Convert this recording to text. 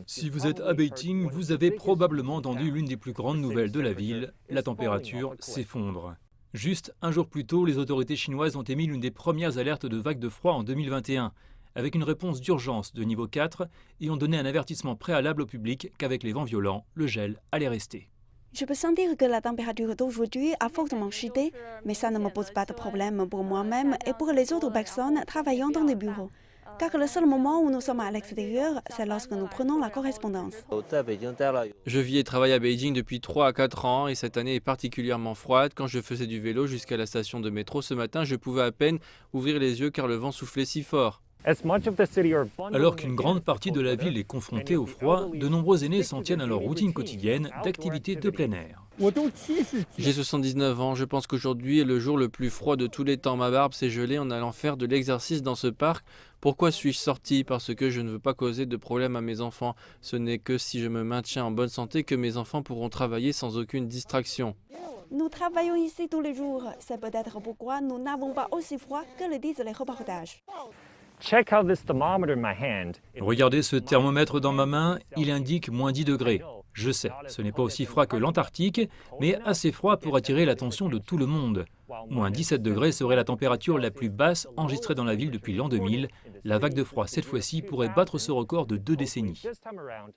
Si vous êtes à Beijing, vous avez probablement entendu l'une des plus grandes nouvelles de la ville, la température s'effondre. Juste un jour plus tôt, les autorités chinoises ont émis l'une des premières alertes de vague de froid en 2021, avec une réponse d'urgence de niveau 4 et ont donné un avertissement préalable au public qu'avec les vents violents, le gel allait rester. Je peux sentir que la température d'aujourd'hui a fortement chuté, mais ça ne me pose pas de problème pour moi-même et pour les autres personnes travaillant dans les bureaux. Car le seul moment où nous sommes à l'extérieur, c'est lorsque nous prenons la correspondance. Je vis et travaille à Beijing depuis 3 à 4 ans et cette année est particulièrement froide. Quand je faisais du vélo jusqu'à la station de métro ce matin, je pouvais à peine ouvrir les yeux car le vent soufflait si fort. Alors qu'une grande partie de la ville est confrontée au froid, de nombreux aînés s'en tiennent à leur routine quotidienne d'activités de plein air. J'ai 79 ans, je pense qu'aujourd'hui est le jour le plus froid de tous les temps. Ma barbe s'est gelée en allant faire de l'exercice dans ce parc. Pourquoi suis-je sorti? Parce que je ne veux pas causer de problème à mes enfants. Ce n'est que si je me maintiens en bonne santé que mes enfants pourront travailler sans aucune distraction. Nous travaillons ici tous les jours. C'est peut-être pourquoi nous n'avons pas aussi froid que le disent les reportages. Regardez ce thermomètre dans ma main, il indique moins 10 degrés. Je sais, ce n'est pas aussi froid que l'Antarctique, mais assez froid pour attirer l'attention de tout le monde. Moins 17 degrés serait la température la plus basse enregistrée dans la ville depuis l'an 2000. La vague de froid cette fois-ci pourrait battre ce record de 2 décennies.